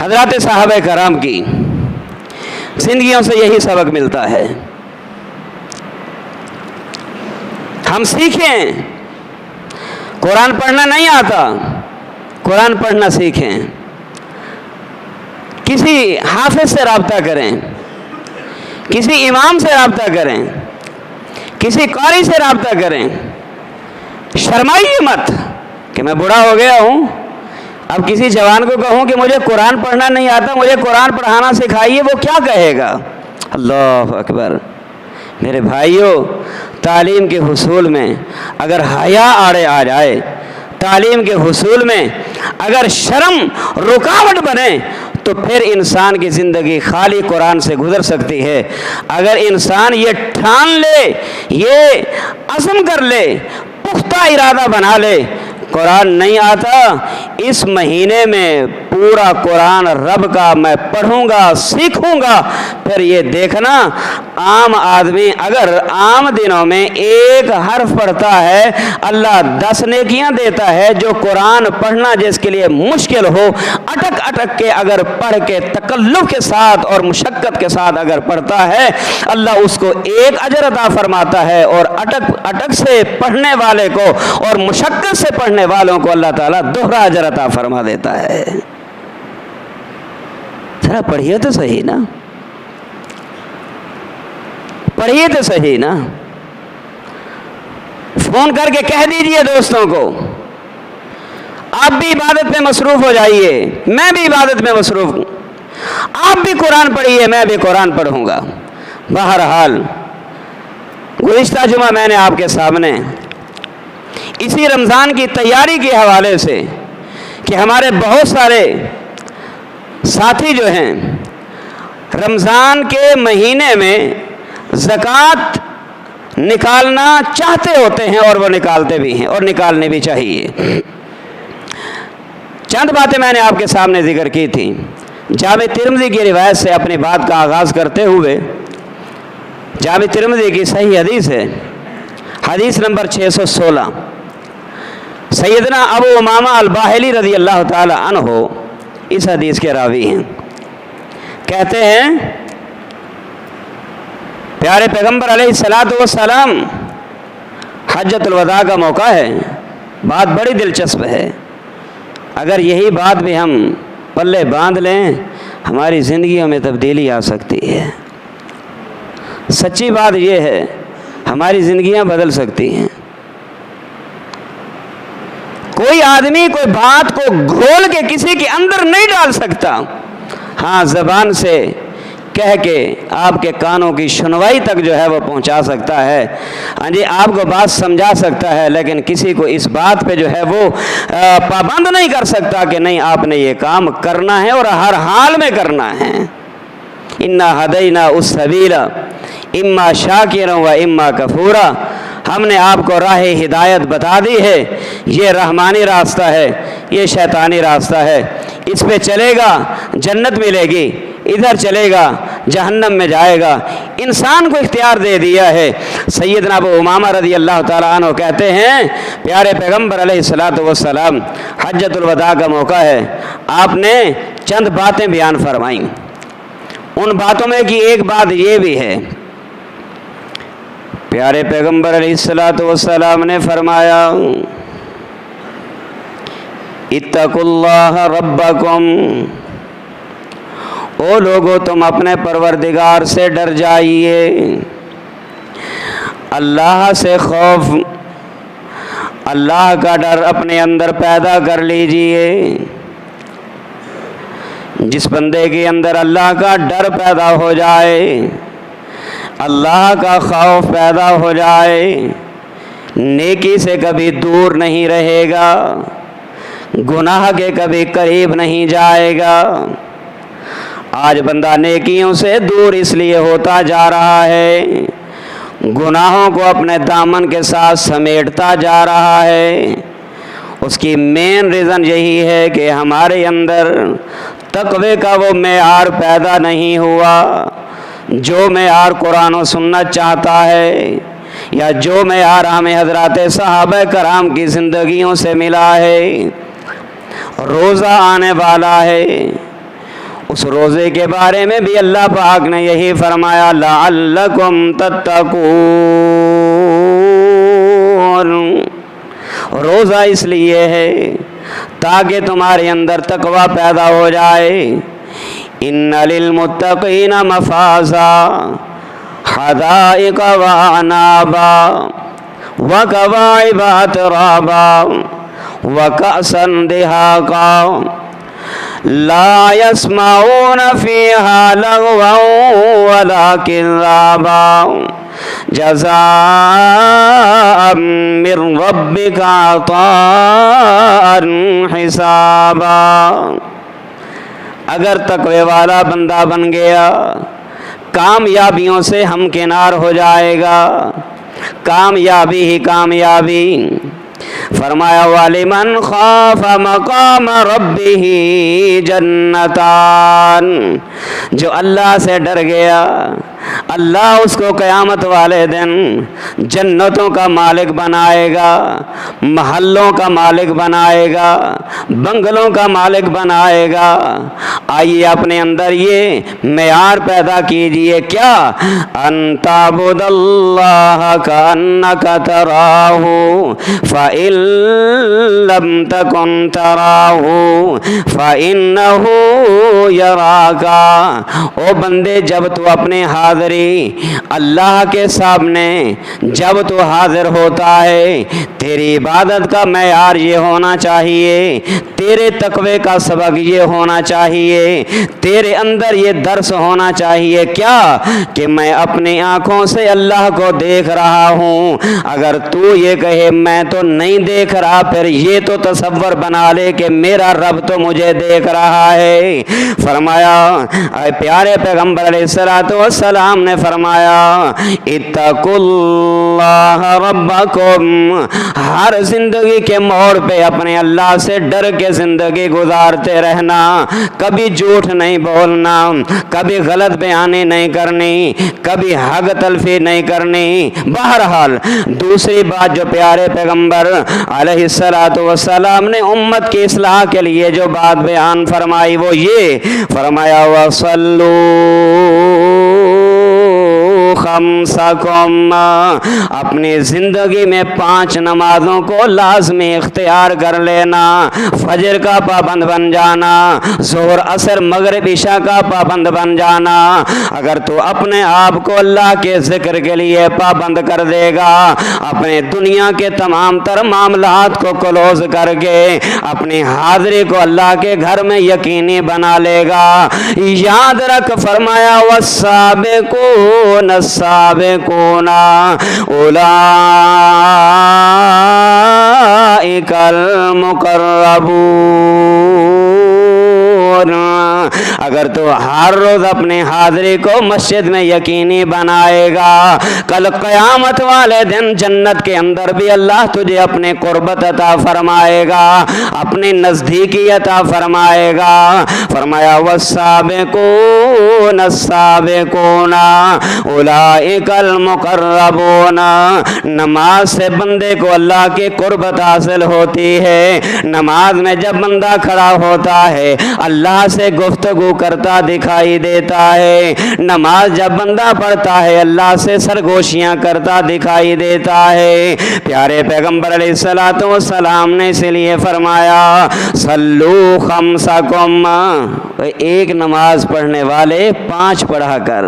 حضرات صحابہ کرام کی زندگیوں سے یہی سبق ملتا ہے. ہم سیکھیں. قرآن پڑھنا نہیں آتا، قرآن پڑھنا سیکھیں. کسی حافظ سے رابطہ کریں، کسی امام سے رابطہ کریں، کسی قاری سے رابطہ کریں. شرمائیے مت کہ میں بوڑھا ہو گیا ہوں، اب کسی جوان کو کہوں کہ مجھے قرآن پڑھنا نہیں آتا، مجھے قرآن پڑھانا سکھائیے، وہ کیا کہے گا؟ اللہ اکبر. میرے بھائیوں، تعلیم کے حصول میں اگر حیا آڑے آ جائے، تعلیم کے حصول میں اگر شرم رکاوٹ بنے تو پھر انسان کی زندگی خالی قرآن سے گزر سکتی ہے. اگر انسان یہ ٹھان لے، یہ عزم کر لے، پختہ ارادہ بنا لے قرآن نہیں آتا، اس مہینے میں پورا قرآن رب کا میں پڑھوں گا، سیکھوں گا، پھر یہ دیکھنا عام آدمی اگر عام دنوں میں ایک حرف پڑھتا ہے اللہ 10 نیکیاں دیتا ہے. جو قرآن پڑھنا جس کے لیے مشکل ہو، اٹک اٹک کے اگر پڑھ کے تکلف کے ساتھ اور مشقت کے ساتھ اگر پڑھتا ہے اللہ اس کو ایک اجر عطا فرماتا ہے، اور اٹک اٹک سے پڑھنے والے کو اور مشقت سے پڑھنے والوں کو اللہ تعالیٰ دوہرا اجر عطا فرما دیتا ہے. ذرا پڑھیے تو صحیح نا، پڑھیے تو صحیح نا. فون کر کے کہہ دیجئے دوستوں کو آپ بھی عبادت میں مصروف ہو جائیے، میں بھی عبادت میں مصروف ہوں، آپ بھی قرآن پڑھیے، میں بھی قرآن پڑھوں گا. بہرحال گزشتہ جمعہ میں نے آپ کے سامنے اسی رمضان کی تیاری کے حوالے سے کہ ہمارے بہت سارے ساتھی جو ہیں رمضان کے مہینے میں زکوٰۃ نکالنا چاہتے ہوتے ہیں اور وہ نکالتے بھی ہیں اور نکالنے بھی چاہیے. چند باتیں میں نے آپ کے سامنے ذکر کی تھیں. جامع ترمذی کی روایت سے اپنی بات کا آغاز کرتے ہوئے، جامع ترمذی کی صحیح حدیث ہے، حدیث نمبر 616. سیدنا ابو امامہ الباہلی رضی اللہ تعالی عنہ اس حدیث کے راوی ہیں. کہتے ہیں پیارے پیغمبر علیہ الصلوۃ والسلام، حجۃ الوداع کا موقع ہے، بات بڑی دلچسپ ہے. اگر یہی بات بھی ہم پلے باندھ لیں ہماری زندگیوں میں تبدیلی آ سکتی ہے. سچی بات یہ ہے ہماری زندگیاں بدل سکتی ہیں. کوئی آدمی کوئی بات کو گھول کے کسی کے اندر نہیں ڈال سکتا. ہاں زبان سے کہہ کے آپ کے کانوں کی سنوائی تک جو ہے وہ پہنچا سکتا ہے، ہاں جی آپ کو بات سمجھا سکتا ہے، لیکن کسی کو اس بات پہ جو ہے وہ پابند نہیں کر سکتا کہ نہیں آپ نے یہ کام کرنا ہے اور ہر حال میں کرنا ہے. انا ہدینا السبیل اما شاکرا و اما کفورا. ہم نے آپ کو راہ ہدایت بتا دی ہے، یہ رحمانی راستہ ہے، یہ شیطانی راستہ ہے. اس پہ چلے گا جنت ملے گی، ادھر چلے گا جہنم میں جائے گا. انسان کو اختیار دے دیا ہے. سیدنا ابو امامہ رضی اللہ تعالیٰ عنہ کہتے ہیں پیارے پیغمبر علیہ الصلوۃ والسلام حجۃ الوداع کا موقع ہے، آپ نے چند باتیں بیان فرمائیں. ان باتوں میں کی ایک بات یہ بھی ہے، پیارے پیغمبر علیہ الصلوۃ والسلام نے فرمایا اتقوا اللہ ربکم، او لوگو تم اپنے پروردگار سے ڈر جائیے، اللہ سے خوف، اللہ کا ڈر اپنے اندر پیدا کر لیجئے. جس بندے کے اندر اللہ کا ڈر پیدا ہو جائے، اللہ کا خوف پیدا ہو جائے، نیکی سے کبھی دور نہیں رہے گا، گناہ کے کبھی قریب نہیں جائے گا. آج بندہ نیکیوں سے دور اس لیے ہوتا جا رہا ہے، گناہوں کو اپنے دامن کے ساتھ سمیٹتا جا رہا ہے. اس کی مین ریزن یہی ہے کہ ہمارے اندر تقوی کا وہ معیار پیدا نہیں ہوا جو معیار قرآن و سنت چاہتا ہے، یا جو معیار ہمیں حضرات صحابہ کرام کی زندگیوں سے ملا ہے. روزہ آنے والا ہے، اس روزے کے بارے میں بھی اللہ پاک نے یہی فرمایا لعلکم تتقون، روزہ اس لیے ہے تاکہ تمہارے اندر تقوی پیدا ہو جائے۔ ان للمتقین مفازا حدائق وعنابا وکواعب اترابا وکأسا دہاقا لا يسمعون فيها لغوا ولا كذابا جزاء من ربك عطاء حسابا۔ اگر تقوی والا بندہ بن گیا کامیابیوں سے ہمکنار ہو جائے گا، کامیابی ہی کامیابی۔ فرمایا وَلِمَنْ خَافَ مَقَامَ رَبِّهِ جَنَّتَانِ، جو اللہ سے ڈر گیا اللہ اس کو قیامت والے دن جنتوں کا مالک بنائے گا، محلوں کا مالک بنائے گا، بنگلوں کا مالک بنائے گا۔ آئیے اپنے اندر یہ معیار پیدا کیجئے، کیا ان تعبد اللہ کأنک تراہ فإن لم تکن تراہ فإنہ یراک۔ او بندے جب تو اپنے حاضری اللہ کے سامنے جب تو حاضر ہوتا ہے، تیری عبادت کا معیار یہ ہونا چاہیے، تیرے تقوی کا سبق یہ ہونا چاہیے، تیرے اندر یہ درس ہونا چاہیے، کیا کہ میں اپنی آنکھوں سے اللہ کو دیکھ رہا ہوں۔ اگر تو یہ کہے میں تو نہیں دیکھ رہا، پھر یہ تو تصور بنا لے کہ میرا رب تو مجھے دیکھ رہا ہے۔ فرمایا اے پیارے پیغمبر علیہ السلام نے فرمایا اتقوا اللہ ربکم، ہر زندگی کے موڑ پہ اپنے اللہ سے ڈر کے زندگی گزارتے رہنا، کبھی جھوٹ نہیں بولنا، کبھی غلط بیانی نہیں کرنی، کبھی حق تلفی نہیں کرنی۔ بہرحال دوسری بات جو پیارے پیغمبر علیہ السلام نے امت کی اصلاح کے لیے جو بات بیان فرمائی وہ یہ فرمایا وَصَلُّوا خمسکم، اپنی زندگی میں 5 نمازوں کو لازمی اختیار کر لینا، فجر کا پابند بن جانا، ظہر عصر مغرب عشاء کا پابند بن جانا۔ اگر تو اپنے آپ کو اللہ کے ذکر کے لیے پابند کر دے گا، اپنے دنیا کے تمام تر معاملات کو کلوز کر کے اپنی حاضری کو اللہ کے گھر میں یقینی بنا لے گا، یاد رکھ فرمایا والسابقون السابقون اولئک المقربون۔ اگر تو ہر روز اپنی حاضری کو مسجد میں یقینی بنائے گا، کل قیامت والے دن جنت کے اندر بھی اللہ تجھے اپنے قربت عطا فرمائے گا، اپنی نزدیکی عطا فرمائے گا۔ فرمایا والسابقون السابقون اولئک المقربون۔ نماز سے بندے کو اللہ کی قربت حاصل ہوتی ہے، نماز میں جب بندہ کھڑا ہوتا ہے اللہ سے گفتگو کرتا دکھائی دیتا ہے، نماز جب بندہ پڑھتا ہے اللہ سے سرگوشیاں کرتا دکھائی دیتا ہے۔ پیارے پیغمبر علیہ السلام نے اس لیے فرمایا صلو خمسکم، ایک نماز پڑھنے والے 5 پڑھا کر،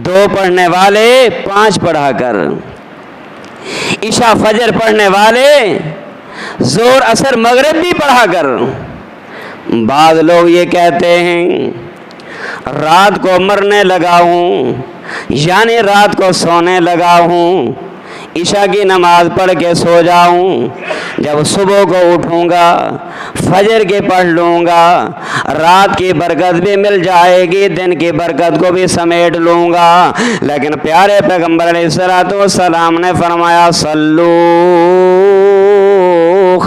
2 پڑھنے والے 5 پڑھا کر، عشاء فجر پڑھنے والے ظہر عصر مغرب بھی پڑھا کر۔ بعض لوگ یہ کہتے ہیں رات کو مرنے لگا ہوں، یعنی رات کو سونے لگا ہوں، عشاء کی نماز پڑھ کے سو جاؤں، جب صبح کو اٹھوں گا فجر کے پڑھ لوں گا، رات کی برکت بھی مل جائے گی، دن کی برکت کو بھی سمیٹ لوں گا۔ لیکن پیارے پیغمبر علیہ السلام نے فرمایا صلو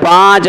5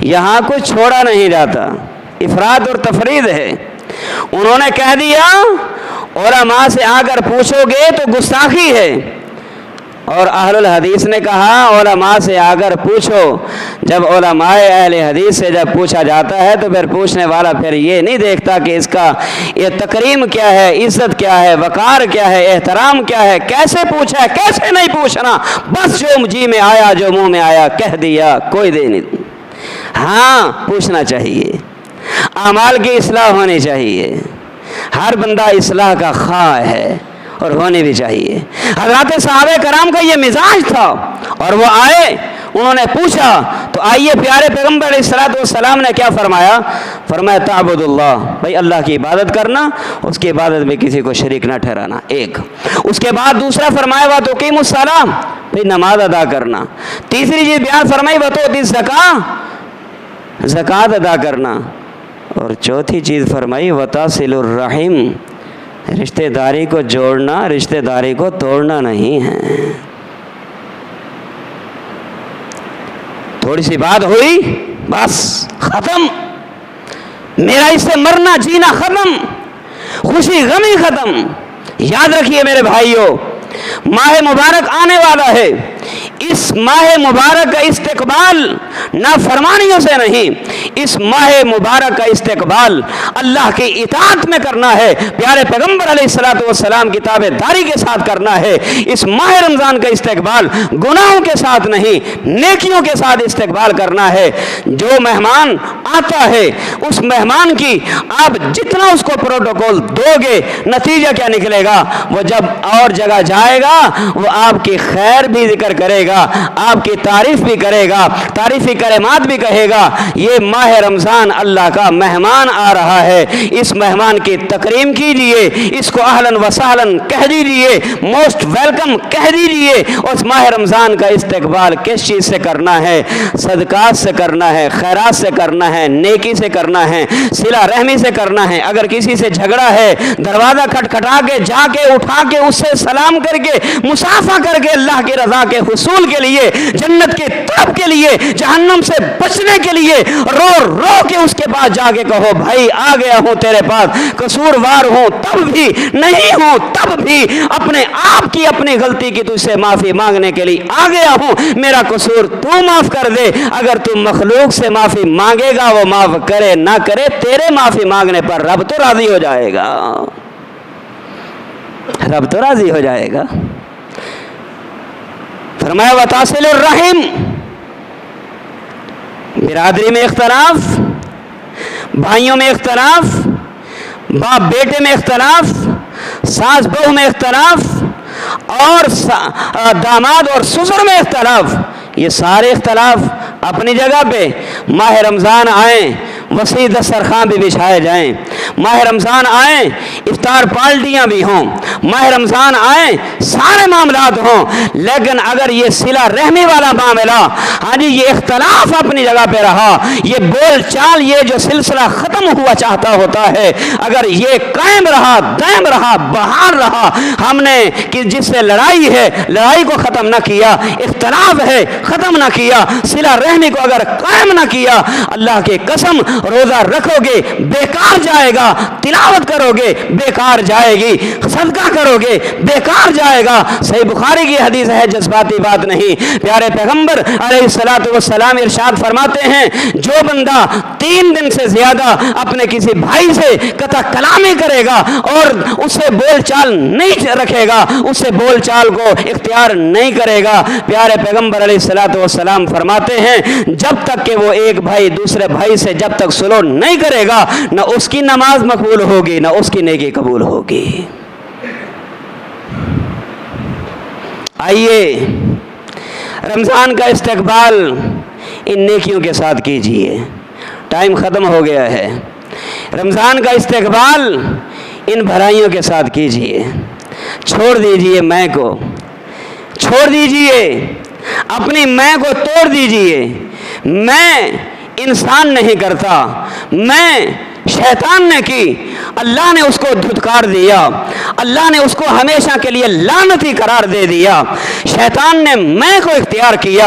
یہاں کچھ چھوڑا نہیں جاتا، افراد اور تفرید ہے۔ انہوں نے کہہ دیا علماء سے آ کر پوچھو گے تو گستاخی ہے، اور اہل الحدیث نے کہا علماء سے آ کر پوچھو۔ جب علماء اہل حدیث سے جب پوچھا جاتا ہے تو پھر پوچھنے والا پھر یہ نہیں دیکھتا کہ اس کا یہ تکریم کیا ہے، عزت کیا ہے، وقار کیا ہے، احترام کیا ہے، کیسے پوچھا ہے، کیسے نہیں پوچھنا، بس جو جی میں آیا، جو منہ میں آیا کہہ دیا، کوئی دے نہیں۔ ہاں پوچھنا چاہیے، اعمال کی اصلاح ہونی چاہیے، ہر بندہ اصلاح کا خواہ ہے اور ہونی بھی چاہیے۔ حضرات صحابہ کرام کا یہ مزاج تھا، اور وہ آئے، انہوں نے پوچھا تو آئیے پیارے پیغمبر علیہ الصلوۃ والسلام نے کیا فرمایا؟ فرمایا تعبد اللہ، بھائی اللہ کی عبادت کرنا، اس کی عبادت میں کسی کو شریک نہ ٹھہرانا، ایک۔ اس کے بعد دوسرا فرمایا وَتُقِیمُ الصَّلَاۃَ، بھائی نماز ادا کرنا۔ تیسری چیز بیان فرمائی وَتُؤْتِي الزَّکاۃَ، زکوٰۃ ادا کرنا۔ اور چوتھی چیز فرمائی وَتَصِلُ الرَّحِمَ، رشتہ داری کو جوڑنا، رشتہ داری کو توڑنا نہیں ہے۔ تھوڑی سی بات ہوئی بس ختم، میرا اس سے مرنا جینا ختم، خوشی غمی ختم۔ یاد رکھیے میرے بھائیوں، ماہ مبارک آنے والا ہے، اس ماہ مبارک کا استقبال نافرمانیوں سے نہیں، اس ماہ مبارک کا استقبال اللہ کی اطاعت میں کرنا ہے، پیارے پیغمبر علیہ الصلوۃ والسلام کی تابع داری کے ساتھ کرنا ہے۔ اس ماہ رمضان کا استقبال گناہوں کے ساتھ نہیں، نیکیوں کے ساتھ استقبال کرنا ہے۔ جو مہمان آتا ہے اس مہمان کی آپ جتنا اس کو پروٹوکول دو گے، نتیجہ کیا نکلے گا؟ وہ جب اور جگہ جائے گا وہ آپ کی خیر بھی ذکر کرے گا، آپ کی تعریف بھی کرے گا، تعریفی کلمات بھی کہے گا۔ یہ ماہ رمضان اللہ کا مہمان آ رہا ہے، اس مہمان کی تکریم کیجئے، اس کو اہلاً و سہلاً کہہ دیجئے، موسٹ ویلکم کہہ دیجئے۔ اس ماہ رمضان کا استقبال کس چیز سے کرنا ہے؟ صدقات سے کرنا ہے، خیرات سے کرنا ہے، نیکی سے کرنا ہے، صلہ رحمی سے کرنا ہے۔ اگر کسی سے جھگڑا ہے، دروازہ کھٹکھٹا کے جا کے اٹھا کے اس سے سلام کر کے مصافحہ کر کے اللہ کی رضا کے حصول کے لیے، جنت کے طلب کے لیے، جہنم سے بچنے کے لیے رو رو کے اس کے پاس جا کے کہو بھائی آ گیا ہوں تیرے پاس، قصوروار ہوں تب بھی، نہیں ہوں تب بھی، اپنے آپ کی اپنی غلطی کی تجھ سے معافی مانگنے کے لیے آ گیا ہوں، میرا قصور تو معاف کر دے۔ اگر تو مخلوق سے معافی مانگے گا وہ معاف کرے نہ کرے، تیرے معافی مانگنے پر رب تو راضی ہو جائے گا، رب تو راضی ہو جائے گا۔ فرمایا وَتَصِلُ الرَّحِمَ، برادری میں اختلاف، بھائیوں میں اختلاف، باپ بیٹے میں اختلاف، ساس بہو میں اختلاف، اور داماد اور سسر میں اختلاف، یہ سارے اختلاف اپنی جگہ پہ ماہ رمضان آئیں وسیع دسترخوان بھی بچھائے جائیں، ماہ رمضان آئیں افطار پارٹیاں بھی ہوں، ماہ رمضان آئیں سارے معاملات ہوں، لیکن اگر یہ صلہ رحمی والا معاملہ، ہاں جی یہ اختلاف اپنی جگہ پہ رہا، یہ بول چال، یہ جو سلسلہ ختم ہوا چاہتا ہوتا ہے، اگر یہ قائم رہا، دائم رہا، بحال رہا، ہم نے کہ جس سے لڑائی ہے لڑائی کو ختم نہ کیا، اختلاف ہے ختم نہ کیا، صلہ رحمی کو اگر قائم نہ کیا، اللہ کی قسم روزہ رکھو گے بیکار جائے گا، تلاوت کرو گے بیکار جائے گی، صدقہ کرو گے بیکار جائے گا۔ صحیح بخاری کی حدیث ہے، جذباتی بات نہیں۔ پیارے پیغمبر علیہ الصلوۃ والسلام ارشاد فرماتے ہیں جو بندہ 3 دن سے زیادہ اپنے کسی بھائی سے قطع کلامی کرے گا اور اس سے بول چال نہیں رکھے گا، اس سے بول چال کو اختیار نہیں کرے گا، پیارے پیغمبر علیہ الصلوۃ والسلام فرماتے ہیں جب تک کہ وہ ایک بھائی دوسرے بھائی سے جب تک سلو نہیں کرے گا، نہ اس کی نماز مقبول ہوگی نہ اس کی نیکی قبول ہوگی۔ آئیے رمضان کا استقبال ان نیکیوں کے ساتھ کیجئے، ٹائم ختم ہو گیا ہے۔ رمضان کا استقبال ان بھلائیوں کے ساتھ کیجئے، چھوڑ دیجئے میں کو، چھوڑ دیجئے اپنی میں کو، توڑ دیجئے۔ میں انسان نہیں کرتا، میں شیطان نے کی، اللہ نے اس کو دھتکار دیا، اللہ نے اس کو ہمیشہ کے لیے لعنتی قرار دے دیا۔ شیطان نے میں کو اختیار کیا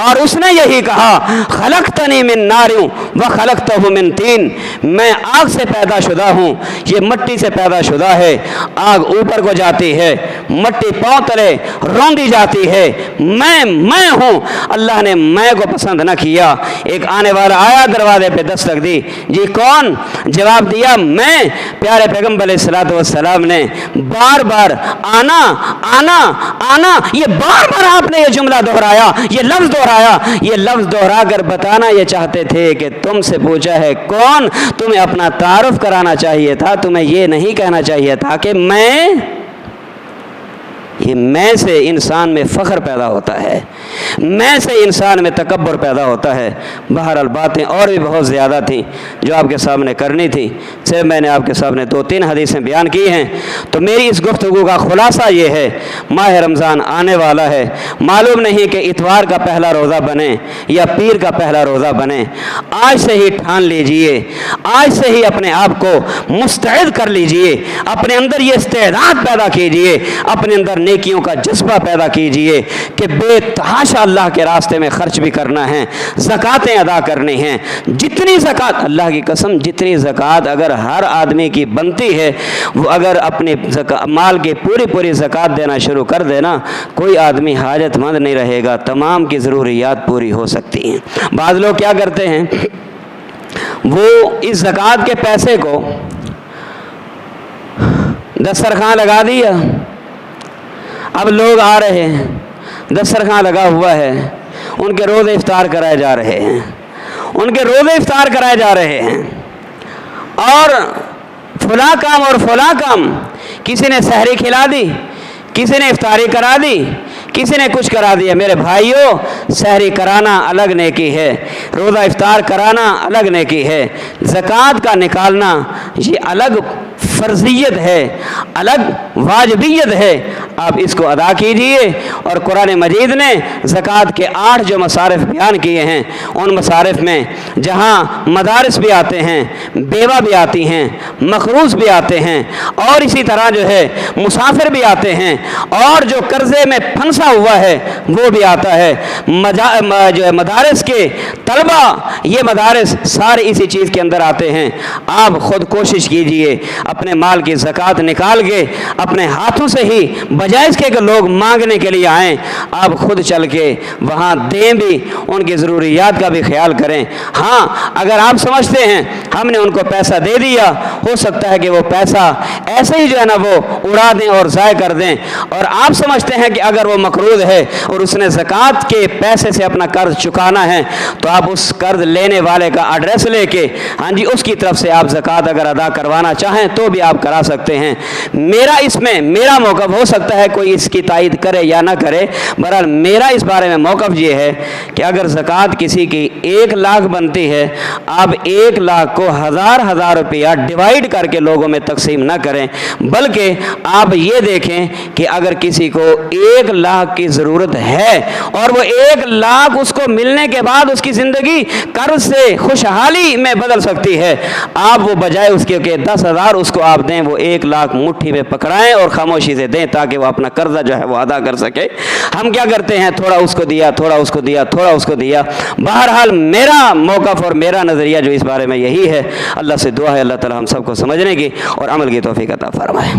اور اس نے یہی کہا خلقتنی من نار و خلقتہ من طین، میں آگ سے پیدا شدہ ہوں، یہ مٹی سے پیدا شدہ ہے، آگ اوپر کو جاتی ہے، مٹی پاؤں تلے روندی جاتی ہے، میں ہوں۔ اللہ نے میں کو پسند نہ کیا۔ ایک آنے والا آیا، دروازے پہ دستک دی، جی کون؟ جواب دیا میں۔ پیارے پیغمبر علیہ الصلوۃ والسلام نے بار بار آنا آنا آنا، یہ بار بار آپ نے یہ جملہ دہرایا، یہ لفظ دہرایا، یہ لفظ دہرا کر بتانا یہ چاہتے تھے کہ تم سے پوچھا ہے کون، تمہیں اپنا تعارف کرانا چاہیے تھا، تمہیں یہ نہیں کہنا چاہیے تھا کہ میں۔ یہ میں سے انسان میں فخر پیدا ہوتا ہے، میں سے انسان میں تکبر پیدا ہوتا ہے۔ بہرحال باتیں اور بھی بہت زیادہ تھیں جو آپ کے سامنے کرنی تھی، صرف میں نے آپ کے سامنے 2-3 حدیثیں بیان کی ہیں۔ تو میری اس گفتگو کا خلاصہ یہ ہے، ماہ رمضان آنے والا ہے، معلوم نہیں کہ اتوار کا پہلا روزہ بنے یا پیر کا پہلا روزہ بنے، آج سے ہی ٹھان لیجئے، آج سے ہی اپنے آپ کو مستعد کر لیجئے، اپنے اندر یہ استعداد پیدا کیجئے، اپنے اندر نیکیوں کا جذبہ پیدا کیجئے کہ بے تحاشا اللہ کے راستے میں خرچ بھی کرنا ہے، زکاتیں ادا کرنی ہیں۔ جتنی زکات، اللہ کی قسم جتنی زکات اگر ہر آدمی کی بنتی ہے، وہ اگر اپنے مال کی پوری زکات دینا شروع کر دینا، کوئی آدمی حاجت مند نہیں رہے گا، تمام کی ضروریات پوری ہو سکتی ہیں۔ بعض لوگ کیا کرتے ہیں، وہ اس زکات کے پیسے کو دسترخوان لگا دیا، اب لوگ آ رہے ہیں، دسترخوان لگا ہوا ہے، ان کے روزے افطار کرائے جا رہے ہیں، ان کے روزے افطار کرائے جا رہے ہیں، اور فلاں کام اور فلاں کام، کسی نے سحری کھلا دی، کسی نے افطاری کرا دی، کسی نے کچھ کرا دیا۔ میرے بھائیوں، سحری کرانا الگ نیکی ہے، روزہ افطار کرانا الگ نیکی ہے، زکوٰۃ کا نکالنا یہ الگ فرضیت ہے، الگ واجبیت ہے، آپ اس کو ادا کیجئے۔ اور قرآن مجید نے زکوٰۃ کے 8 جو مصارف بیان کیے ہیں، ان مصارف میں جہاں مدارس بھی آتے ہیں، بیوہ بھی آتی ہیں، مخروض بھی آتے ہیں، اور اسی طرح جو ہے مسافر بھی آتے ہیں، اور جو قرضے میں پھنسا ہوا ہے وہ بھی آتا ہے، جو ہے مدارس کے طلبہ، یہ مدارس سارے اسی چیز کے اندر آتے ہیں۔ آپ خود کوشش کیجئے اپنے مال کی زکوٰۃ نکال کے اپنے ہاتھوں سے ہی، بجائے اس کے کہ لوگ مانگنے کے لیے آئیں، آپ خود چل کے وہاں دیں بھی، ان کی ضروریات کا بھی خیال کریں۔ ہاں اگر آپ سمجھتے ہیں ہم نے ان کو پیسہ دے دیا، ہو سکتا ہے کہ وہ پیسہ ایسے ہی جو ہے نا وہ اڑا دیں اور ضائع کر دیں، اور آپ سمجھتے ہیں کہ اگر وہ مقروض ہے اور اس نے زکوٰۃ کے پیسے سے اپنا قرض چکانا ہے، تو آپ اس قرض لینے والے کا ایڈریس لے کے ہاں جی اس کی طرف سے آپ زکوٰۃ اگر ادا کروانا چاہیں تو بھی آپ کرا سکتے ہیں۔ میرا موقف ہو سکتا ہے کوئی اس کی تائید کرے یا نہ کرے، بہرحال میرا اس بارے میں موقف یہ ہے کہ اگر زکوٰۃ کسی کی 1 لاکھ بنتی ہے، آپ 1 لاکھ کو ہزار روپیہ ڈیوائیڈ کر کے لوگوں میں تقسیم نہ کریں، بلکہ آپ یہ دیکھیں کہ اگر کسی کو 1 لاکھ کی ضرورت ہے اور وہ 1 لاکھ اس کو ملنے کے بعد اس کی زندگی قرض سے خوشحالی میں بدل سکتی ہے، آپ وہ بجائے اس کے کہ 10,000 اس کو آپ دیں، وہ 1 لاکھ مٹھی میں پکڑائیں اور خاموشی سے دیں تاکہ وہ اپنا قرضہ جو ہے وہ ادا کر سکے۔ ہم کیا کرتے ہیں، تھوڑا اس کو دیا، تھوڑا اس کو دیا، تھوڑا اس کو دیا۔ بہرحال میرا موقف اور میرا نظریہ جو اس بارے میں یہی ہے۔ اللہ سے دعا ہے اللہ تعالی ہم سب کو سمجھنے کی اور عمل کی توفیق عطا فرمائے۔